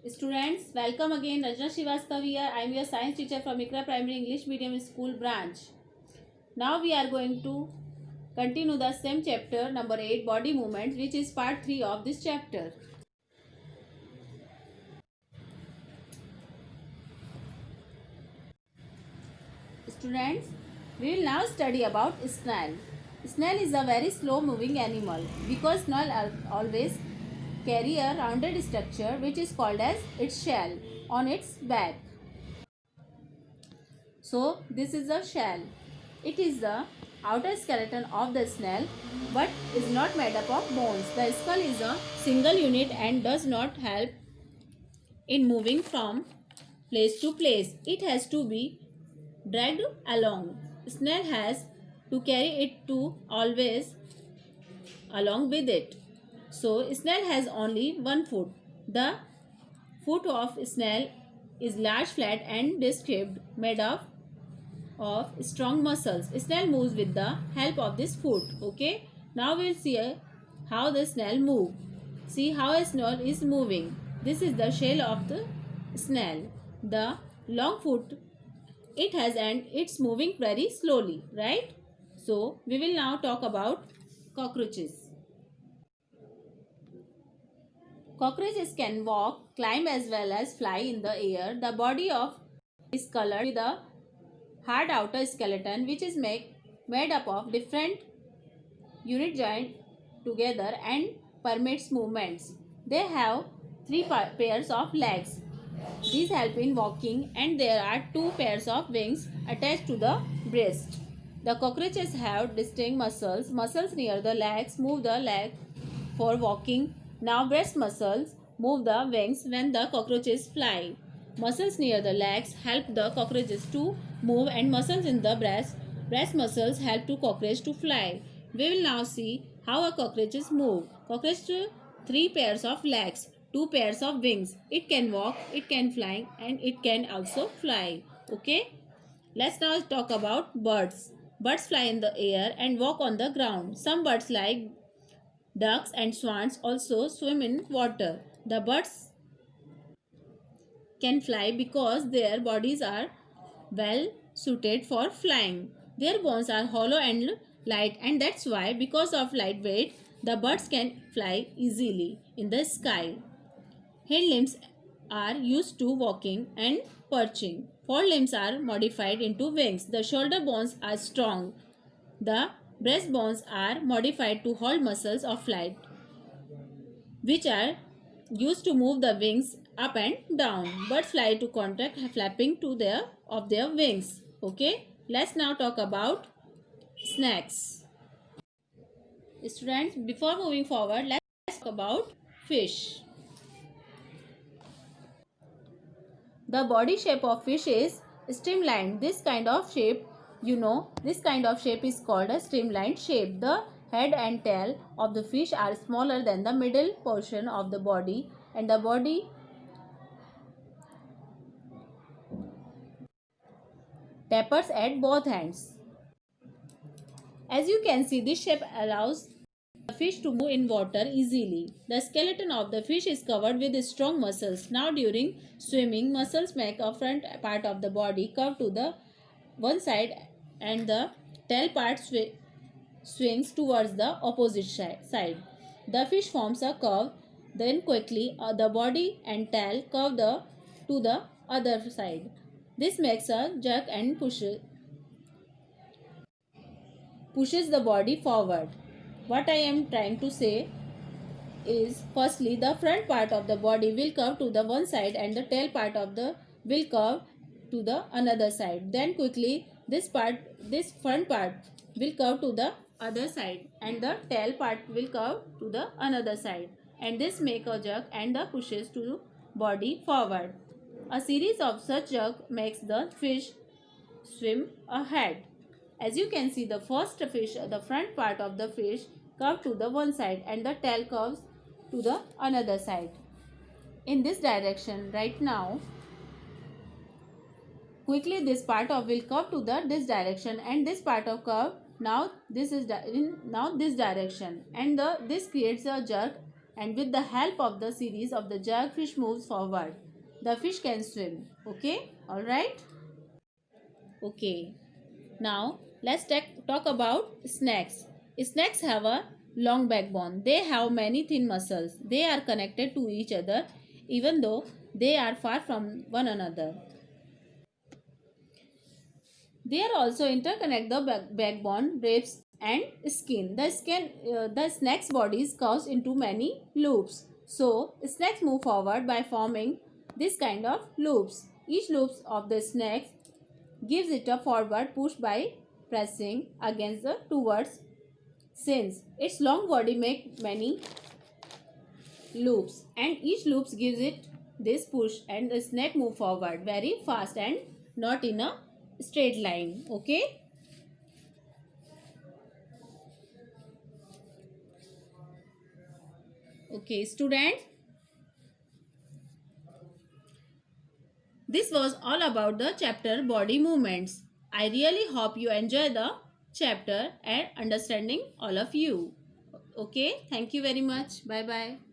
Students, welcome again. Rajna Srivastav here. I am your science teacher from Ikra Primary English Medium School branch. Now we are going to continue the same chapter number 8 body movements, which is part 3 of this chapter. Students, we will now study about snail. Snail is a very slow moving animal because snail always carry a rounded structure which is called as its shell on its back. So this is a shell. It is the outer skeleton of the snail but is not made up of bones. The skull is a single unit and does not help in moving from place to place. It has to be dragged along. Snail has to carry it to always along with it. So snail has only one foot. The foot of snail is large, flat and disc-shaped, made of strong muscles. Snail moves with the help of this foot. Okay. Now we'll see how the snail move. See how a snail is moving. This is the shell of the snail. The long foot it has and it's moving very slowly, right? So we will now talk about cockroaches. Cockroaches can walk, climb as well as fly in the air. The body of is colored with a hard outer skeleton which is made up of different unit joined together and permits movements. They have three pairs of legs. These help in walking and there are two pairs of wings attached to the breast. The cockroaches have distinct muscles. Muscles near the legs move the leg for walking. Now breast muscles move the wings when the cockroaches fly. Muscles near the legs help the cockroaches to move and muscles in the breast muscles help to cockroach to fly. We will now see how a cockroaches move. Cockroach three pairs of legs, two pairs of wings. It can walk, it can fly and it can also fly. Okay. Let's now talk about birds. Birds fly in the air and walk on the ground. Some birds like ducks and swans also swim in water. The birds can fly because their bodies are well suited for flying. Their bones are hollow and light and that's why because of light weight the birds can fly easily in the sky. Hind limbs are used to walking and perching. Forelimbs are modified into wings. The shoulder bones are strong. The breast bones are modified to hold muscles of flight, which are used to move the wings up and down. Birds fly to contact flapping to their wings. Okay. Let's now talk about snakes. Students, before moving forward, let's talk about fish. The body shape of fish is streamlined. This kind of shape, this kind of shape is called a streamlined shape. The head and tail of the fish are smaller than the middle portion of the body and the body tapers at both ends. As you can see, this shape allows the fish to move in water easily. The skeleton of the fish is covered with strong muscles. Now during swimming, muscles make a front part of the body curve to the one side and the tail part swings towards the opposite side. The fish forms a curve, then quickly the body and tail curve to the other side. This makes a jerk and pushes the body forward. What I am trying to say is, firstly, the front part of the body will curve to the one side and the tail part of the will curve to the another side. Then quickly this front part will curve to the other side and the tail part will curve to the another side. And this make a jerk and the pushes to body forward. A series of such jerk makes the fish swim ahead. As you can see, the first fish, the front part of the fish curve to the one side and the tail curves to the another side. In this direction right now, quickly this part of will curve to this direction and this part of curve now this is in this direction and this creates a jerk and with the help of the series of the jerkfish moves forward, the fish can swim. Okay, all right. Okay, now let's talk about snakes. Snakes have a long backbone. They have many thin muscles. They are connected to each other even though they are far from one another. They are also interconnect the backbone, ribs, and skin. The snake's body is curved into many loops. So snakes move forward by forming this kind of loops. Each loop of the snake gives it a forward push by pressing against the towards. Since its long body make many loops, and each loops gives it this push, and the snake move forward very fast and not in a straight line. Okay. Okay, students, this was all about the chapter body movements. I really hope you enjoy the chapter and understanding all of you. Okay, thank you very much. Bye bye.